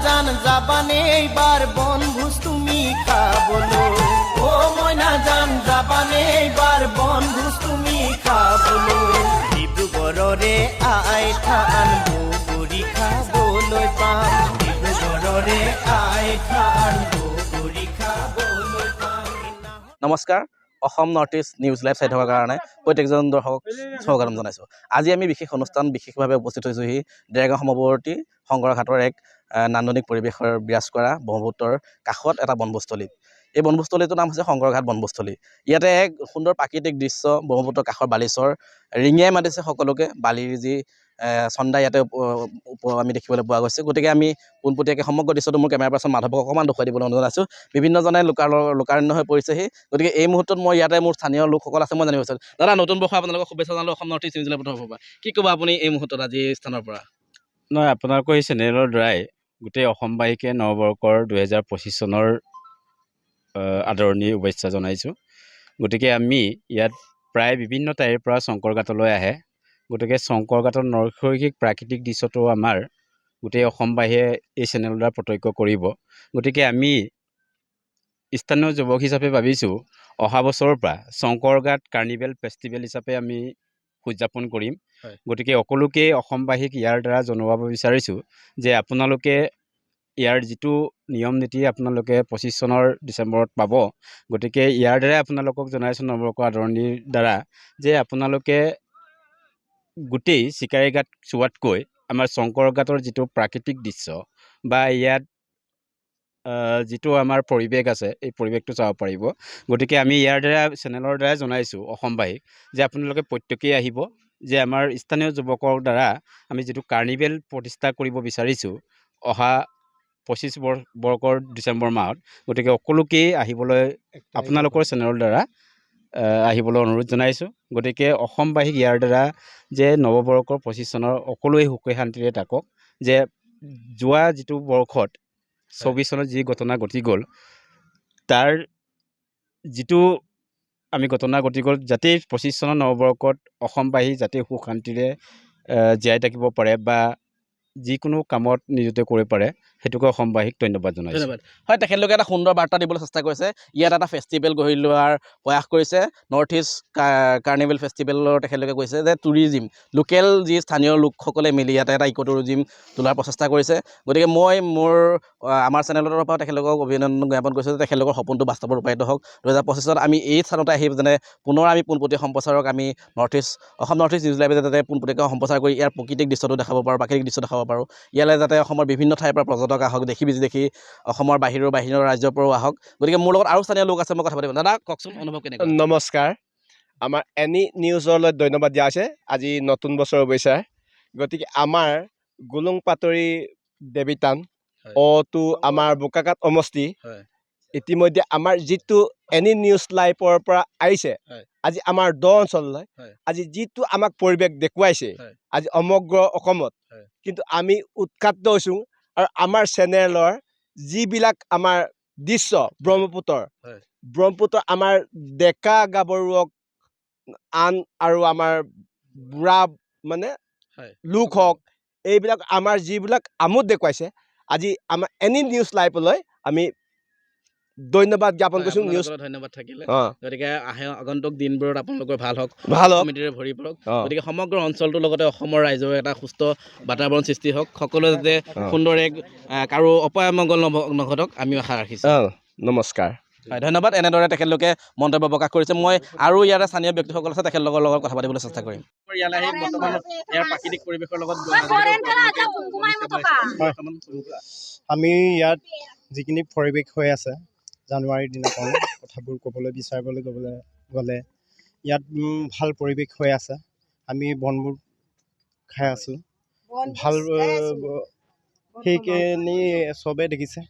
জান যাবানে এইবাৰ বনভোজ তুমি খাবলৈ ও মইনা জান যাবানে এইবাৰ বনভোজ তুমি খাবলৈ ডিব্ৰুগড়ৰে আই থান বগৰী খাবলৈ পাম ডিব্ৰুগড়ৰে আই থান বগৰী খাবলৈ পাম। নমস্কাৰ, Assam north east news live চাই থকাৰ কাৰণে প্ৰত্যেকজন দৰ্শকক স্বাগতম জনাইছোঁ। আজি আমি বিশেষ অনুষ্ঠান বিশেষভাৱে উপস্থিত হৈছোঁহি ডেৰগাঁও সমৱৰ্তী শংকৰ ঘাটৰ এক নান্দনিক পৰিৱেশৰ বিৰাজ কৰা ব্ৰহ্মপুত্ৰৰ কাষত এটা বনভোজস্থলীত। এই বনভোজস্থলীটোৰ নাম হৈছে শংকৰ ঘাট বনভোজস্থলী। ইয়াতে এক সুন্দৰ প্ৰাকৃতিক দৃশ্য, ব্ৰহ্মপুত্ৰৰ কাষৰ বালিচৰ ৰিঙিয়াই মাতিছে সকলোকে। বালিৰ যি চন্দা ইয়াতে আমি দেখিবলৈ পোৱা গৈছে। গতিকে আমি পোনপটীয়াকৈ সমগ্ৰ দৃশ্যটো মোৰ কেমেৰা পাৰ্চন মাধৱক অকণমান দেখুৱাই দিবলৈ অনুৰোধ জনাইছোঁ। বিভিন্নজনে লোকাৰণ্য হৈ পৰিছেহি। গতিকে এই মুহূৰ্তত মই ইয়াতে মোৰ স্থানীয় লোকসকল আছে, মই জানিব বিচাৰোঁ। দাদা, নতুন বৰ্ষ আপোনালোকক শুভেচ্ছা জনালোঁ অসম নৰ্থ ইষ্ট নিউজ লাইভৰ পৰা। কি ক'ব আপুনি এই মুহূৰ্তত আজি এই স্থানৰ পৰা? নহয়, আপোনালোকৰ এই চেনেলৰ দ্বাৰাই গোটেই অসমবাসীকে নৱবৰ্ষৰ 2025 চনৰ আদৰণি শুভেচ্ছা জনাইছোঁ। গতিকে আমি ইয়াত প্ৰায় বিভিন্ন ঠাইৰ পৰা শংকৰ ঘাটলৈ আহে। গতিকে শংকৰ ঘাটৰ নৈসৰ্গিক প্ৰাকৃতিক দৃশ্যটো আমাৰ গোটেই অসমবাসীয়ে এই চেনেলৰ দ্বাৰা প্ৰত্যক্ষ কৰিব। গতিকে আমি স্থানীয় যুৱক হিচাপে ভাবিছোঁ অহা বছৰৰ পৰা শংকৰ ঘাট কাৰ্নিভেল ফেষ্টিভেল হিচাপে আমি উদযাপন কৰিম। গতিকে সকলোকে অসমবাসীক ইয়াৰ দ্বাৰা জনাব বিচাৰিছোঁ যে আপোনালোকে ইয়াৰ যিটো নিয়ম নীতি আপোনালোকে 25 চনৰ ডিচেম্বৰত পাব। গতিকে ইয়াৰ দ্বাৰাই আপোনালোকক জনাইছোঁ নৱবৰ্ষৰ আদৰণিৰ দ্বাৰা যে আপোনালোকে গোটেই চিকাৰী ঘাট চোৱাতকৈ আমাৰ শংকৰ ঘাটৰ যিটো প্ৰাকৃতিক দৃশ্য বা ইয়াত যিটো আমাৰ পৰিৱেশ আছে এই পৰিৱেশটো চাব পাৰিব। গতিকে আমি ইয়াৰ দ্বাৰা চেনেলৰ দ্বাৰাই জনাইছোঁ অসমবাসীক যে আপোনালোকে প্ৰত্যেকেই আহিব, যে আমাৰ স্থানীয় যুৱকৰ দ্বাৰা আমি যিটো কাৰ্নিভেল প্ৰতিষ্ঠা কৰিব বিচাৰিছোঁ অহা 25 বৰ্ষৰ ডিচেম্বৰ মাহত। গতিকে সকলোকেই আহিবলৈ আপোনালোকৰ চেনেলৰ দ্বাৰা আহিবলৈ অনুৰোধ জনাইছোঁ। গতিকে অসমবাসীক ইয়াৰ দ্বাৰা যে নৱবৰ্ষৰ 25 চনৰ সকলোৱে সুখে শান্তিৰে থাকক, যে যোৱা যিটো বৰ্ষত 24 চনত যি ঘটনা ঘটি গ'ল তাৰ যিটো আমি ঘটনা ঘটি গ'ল, যাতে 25 চনৰ নৱবৰ্ষত অসমবাসী যাতে সুখ শান্তিৰে জীয়াই থাকিব পাৰে বা যিকোনো কামত নিয়োজিত কৰিব পাৰে, সেইটোকে অসমবাসীক ধন্যবাদ জনাইছোঁ। ধন্যবাদ। হয়, তেখেতলোকে এটা সুন্দৰ বাৰ্তা দিবলৈ চেষ্টা কৰিছে। ইয়াত এটা ফেষ্টিভেল গঢ়ি লোৱাৰ প্ৰয়াস কৰিছে। নৰ্থ ইষ্ট কাৰ্নিভেল ফেষ্টিভেলৰ তেখেতলোকে কৈছে যে টুৰিজিম, লোকেল যি স্থানীয় লোকসকলে মিলি ইয়াতে এটা ইক' টুৰিজিম তোলাৰ প্ৰচেষ্টা কৰিছে। গতিকে মই আমাৰ চেনেলৰ পৰা তেখেতলোকক অভিনন্দন জ্ঞাপন কৰিছোঁ যে তেখেতলোকৰ সপোনটো বাস্তৱত ৰূপায়িত হওক। 2025 আমি এই স্থানতে আহি যেনে পুনৰ আমি পোনপটীয়া সম্প্ৰচাৰক আমি অসম নৰ্থ ইষ্ট নিউজ লাইভে যাতে পোনপটীয়াকৈ সম্প্ৰচাৰ কৰি ইয়াৰ প্ৰাকৃতিক দৃশ্যটো দেখাব পাৰোঁ, প্ৰাকৃতিক দৃশ্য দেখাব পাৰোঁ। ইয়ালৈ যাতে অসমৰ বিভিন্ন ঠাইৰ পৰা পৰ্যটক আহক, দেখি অসমৰ বাহিৰৰ ৰাজ্যৰ পৰাও আহক। গতিকে মোৰ লগত আৰু স্থানীয় লোক আছে, মই কথা পাতিম। দাদা, কওকচোন অনুভৱ কেনেকুৱা? নমস্কাৰ, আমাৰ এনি নিউজলৈ ধন্যবাদ দিয়া হৈছে আজি নতুন বছৰৰ শুভেচ্ছা। গতিকে আমাৰ গুলুং পাটৰি দেৱীতান অটো আমাৰ বোকাঘাট সমষ্টি ইতিমধ্যে আমাৰ যিটো এনি নিউজ লাইভৰ পৰা আহিছে আজি আমাৰ 10 অঞ্চললৈ, আজি যিটো আমাক পৰিৱেশ দেখুৱাইছে আজি সমগ্ৰ অসমত, কিন্তু আমি উৎখাত হৈছোঁ। আৰু আমাৰ চেনেলৰ যিবিলাক আমাৰ দৃশ্য ব্ৰহ্মপুত্ৰৰ আমাৰ ডেকা গাভৰুক আন আৰু আমাৰ বুঢ়া মানে লোক হওক, এইবিলাক আমাৰ যিবিলাক আমোদ দেখুৱাইছে আজি আমাৰ এনি নিউজ লাইভলৈ আমি ধন্যবাদ জ্ঞাপন কৰিছোঁ। ধন্যবাদ থাকিলে। গতিকে আগন্তুক দিনবোৰত আপোনালোকৰ ভাল হওক, সমিতিৰে ভৰি পৰক। গতিকে সমগ্ৰ অঞ্চলটোৰ লগতে অসমৰ ৰাইজৰ এটা সুস্থ বাতাবৰণ সৃষ্টি হওক, সকলোৱে যাতে সুন্দৰ এক কাৰো অপমংগল নঘটক আমি আশা ৰাখিছোঁ। নমস্কাৰ। হয়, ধন্যবাদ। এনেদৰে তেখেতলোকে মন্তব্য প্ৰকাশ কৰিছে। মই আৰু ইয়াৰে স্থানীয় ব্যক্তিসকল আছে, তেখেতলোকৰ লগত কথা পাতিবলৈ চেষ্টা কৰিম। ইয়ালৈ আহি বৰ্তমান ইয়াৰ প্ৰাকৃতিক পৰিৱেশৰ লগত আমি ইয়াত যিখিনি পৰিৱেশ হৈ আছে জানুৱাৰীৰ দিনাখন কথাবোৰ ক'বলৈ গ'লে ইয়াত ভাল পৰিৱেশ হৈ আছে। আমি বনবোৰ খাই আছোঁ, ভাল সেইখিনি চবে দেখিছে।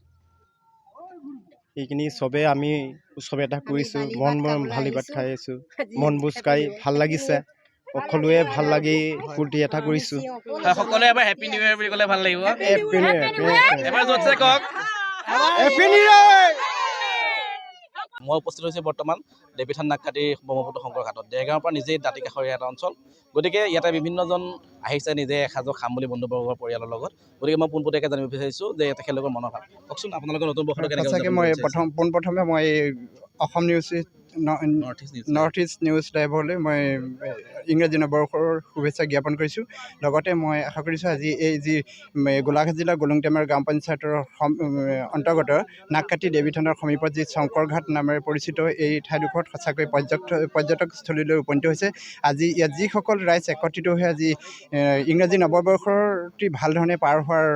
সেইখিনি চবে আমি উৎসৱ এটা কৰিছোঁ, ভালি ভাত খাই আছোঁ, মনবোৰ চাই ভাল লাগিছে। সকলোৱে ভাল লাগি ফূৰ্তি এটা কৰিছোঁ। সকলোৱে এবাৰ হেপী নিউ ইয়েৰ বুলি ক'লে ভাল লাগিব। Happy new year. এবাৰ জোৰছে কওক। Happy new year. মই উপস্থিত হৈছোঁ বৰ্তমান দেৱীথান নাগকাটি ব্ৰহ্মপুত্ৰ শংকৰ ঘাটত। দেৰগাঁৱৰ পৰা নিজেই দাঁতি কাষৰীয়া এটা অঞ্চল, গতিকে ইয়াতে বিভিন্নজন আহিছে নিজে এসাঁজো খাম বুলি বন্ধুবৰ্গৰ পৰিয়ালৰ লগত। গতিকে মই পোনপটীয়াকৈ জানিব বিচাৰিছোঁ যে তেখেতলোকৰ মনোভাৱ। কওকচোন আপোনালোকৰ নতুন বৰ্ষটো কেনেকৈ সঁচাকৈ মই পোনপ্ৰথমে মই অসম নৰ্থ ইষ্ট নিউজ লাইভলৈ মই ইংৰাজী নৱবৰ্ষৰ শুভেচ্ছা জ্ঞাপন কৰিছোঁ। লগতে মই আশা কৰিছোঁ আজি এই যি গোলাঘাট জিলাৰ গোলংটেমাৰ গ্ৰাম পঞ্চায়তৰ অন্তৰ্গত নাগকাটি দেৱীথানৰ সমীপত যি শংকৰঘাট নামেৰে পৰিচিত এই ঠাইডোখৰত সঁচাকৈ পৰ্যটকস্থলীলৈ উপনীত হৈছে। আজি ইয়াত যিসকল ৰাইজ একত্ৰিত হৈ আজি ইংৰাজী নৱবৰ্ষটি ভাল ধৰণে পাৰ হোৱাৰ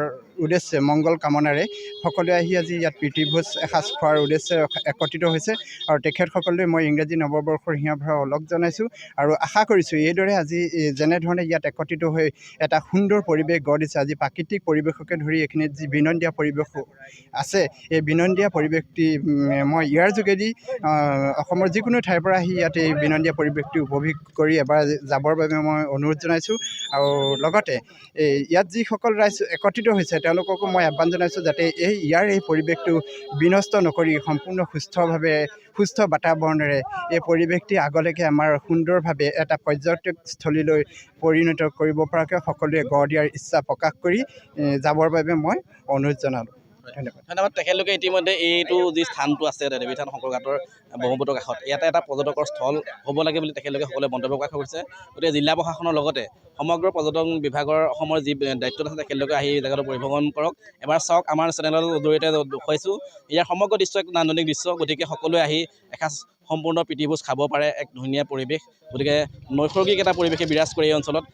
উদ্দেশ্যে মংগল কামনাৰে সকলোৱে আহি আজি ইয়াত প্ৰীতিভোজ এসাঁজ খোৱাৰ উদ্দেশ্যে একত্ৰিত হৈছে আৰু তেখেতসকলে মই ইংৰাজী নৱবৰ্ষৰ হিয়াভৰা অলক জনাইছোঁ আৰু আশা কৰিছোঁ এইদৰে আজি যেনেধৰণে ইয়াত একত্ৰিত হৈ এটা সুন্দৰ পৰিৱেশ গঢ় দিছে। আজি প্ৰাকৃতিক পৰিৱেশকে ধৰি এইখিনিত যি বিনন্দীয়া পৰিৱেশ আছে, এই বিনন্দীয়া পৰিৱেশটি মই ইয়াৰ যোগেদি অসমৰ যিকোনো ঠাইৰ পৰা আহি ইয়াত এই বিনন্দীয়া পৰিৱেশটি উপভোগ কৰি এবাৰ যাবৰ বাবে মই অনুৰোধ জনাইছোঁ। আৰু লগতে ইয়াত যিসকল ৰাইজ একত্ৰিত হৈছে তেওঁলোককো মই আহ্বান জনাইছোঁ যাতে ইয়াৰ এই পৰিৱেশটো বিনষ্ট নকৰি সম্পূৰ্ণ সুস্থ বাতাবৰণেৰে এই পৰিৱেশটি আগলৈকে আমাৰ সুন্দৰভাৱে এটা পৰ্যটকস্থলীলৈ পৰিণত কৰিব পৰাকৈ সকলোৱে গঢ় দিয়াৰ ইচ্ছা প্ৰকাশ কৰি যাবৰ বাবে মই অনুৰোধ জনালোঁ। ধন্যবাদ। তেখেতলোকে ইতিমধ্যে এইটো যি স্থানটো আছে দেৱীথান শংকৰঘাটৰ ব্ৰহ্মপুত্ৰৰ কাষত, ইয়াতে এটা পৰ্যটকৰ স্থল হ'ব লাগে বুলি তেখেতলোকে সকলোৱে মন্তব্য প্ৰকাশ কৰিছে। গতিকে জিলা প্ৰশাসনৰ লগতে সমগ্ৰ পৰ্যটন বিভাগৰ অসমৰ যি দায়িত্বত আছে তেখেতলোকে আহি এই জেগাটো পৰিভ্ৰমণ কৰক। এবাৰ চাওক, আমাৰ চেনেলৰ জৰিয়তে দেখুৱাইছোঁ ইয়াৰ সমগ্ৰ দৃশ্য এক নান্দনিক দৃশ্য। গতিকে সকলোৱে আহি এসাঁজ সম্পূৰ্ণ প্ৰীতিভোজ খাব পাৰে, এক ধুনীয়া পৰিৱেশ। গতিকে নৈসৰ্গিক এটা পৰিৱেশে বিৰাজ কৰে এই অঞ্চলত।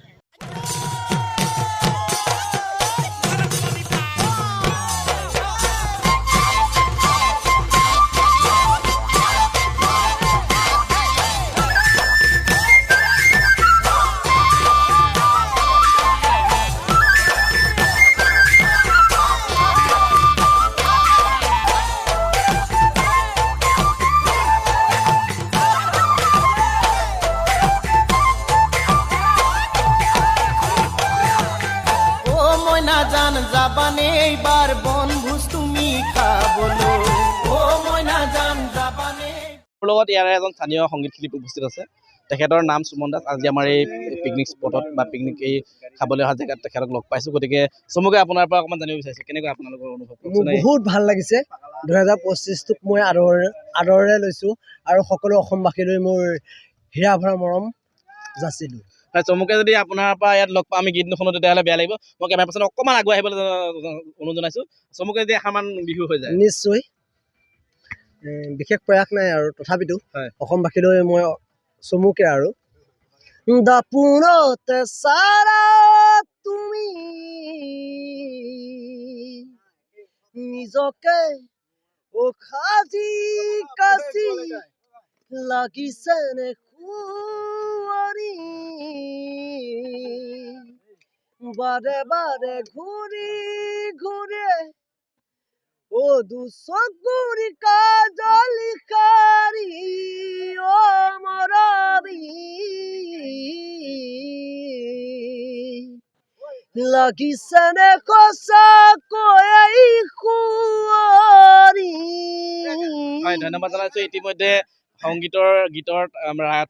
জান যাবানে এইবাৰ বনভোজ তুমি খাবলৈ, ও মইনা জান যাবানে। মোৰ লগত ইয়াৰে এজন স্থানীয় সংগীত শিল্পী উপস্থিত আছে, তেখেতৰ নাম সুমন দাস। আজি আমাৰ এই পিকনিক স্পটত বা পিকনিক এই খাবলৈ অহা জেগাত তেখেতক লগ পাইছোঁ। গতিকে চমুকৈ আপোনাৰ পৰা অকণমান জানিব বিচাৰিছোঁ কেনেকুৱা আপোনালোকৰ অনুভৱ? মোৰ বহুত ভাল লাগিছে। 2025টোক মই আদৰেৰে লৈছোঁ আৰু সকলো অসমবাসীলৈ মোৰ হিৰা ভৰা মৰম যাচিলোঁ। চমুকৈ যদি আপোনাৰ পৰা ইয়াত লগ পাওঁ আমি গীত নুশুনো তেতিয়াহ'লে বেয়া লাগিব। মই কেমেৰা পাৰ্চনক অকণমান আগুৱাই আহিবলৈ অনুৰোধ জনাইছোঁ। চমুকৈ যদি এষাৰমান বিহু হৈ যায়। নিশ্চয়, বিশেষ প্ৰয়াস নাই আৰু তথাপিতো অসমবাসীলৈ মই চমুকে আৰু দাপুৰতে চাৰা তুমি নিজকে সাজি কাচি লাগিছে নে খুৱাৰি বাৰে বাৰে ঘূৰি ঘূৰে ও দুচকুৰি কাজলি কাৰি ও মৰবি লাগিছে নে সঁচাকৈ খুৱাৰি। হয়, ধন্যবাদ জনাইছোঁ। ইতিমধ্যে গীতৰ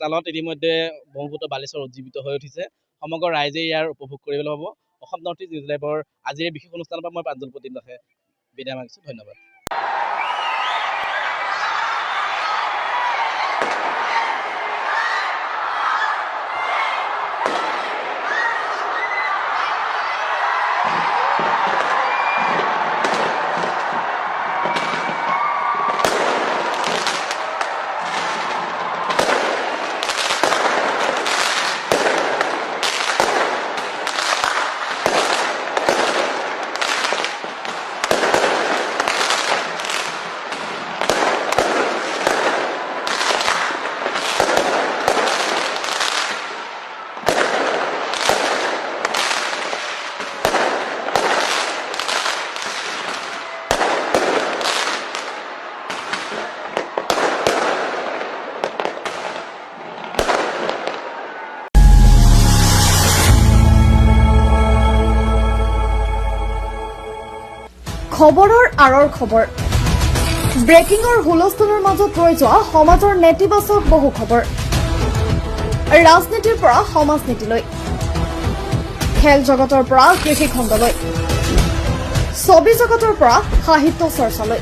তালত ইতিমধ্যে ব্ৰহ্মপুত্ৰ বালেশ্বৰ উজ্জীৱিত হৈ উঠিছে। সমগ্ৰ ৰাইজে ইয়াৰ উপভোগ কৰিবলৈ হ'ব। অসম নৰ্থ ইষ্ট নিউজ লাইভৰ আজিৰ এই বিশেষ অনুষ্ঠানৰ পৰা মই প্ৰাঞ্জল প্ৰতীম দাসে বিদায় মাগিছোঁ। ধন্যবাদ। খবৰৰ আঁৰৰ খবৰ ব্ৰেকিঙৰ হুলস্থুলৰ মাজত ৰৈ যোৱা সমাজৰ নেতিবাচক বহু খবৰ ৰাজনীতিৰ পৰা সমাজ নীতিলৈ খেল জগতৰ পৰা কৃষি খণ্ডলৈ ছবি জগতৰ পৰা সাহিত্য চৰ্চালৈ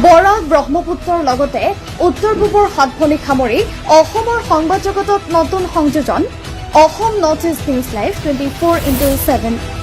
বৰাক ব্ৰহ্মপুত্ৰৰ লগতে উত্তৰ পূবৰ সাতভনী সামৰি অসমৰ সংবাদ জগতত নতুন সংযোজন Assam north east news live 24/7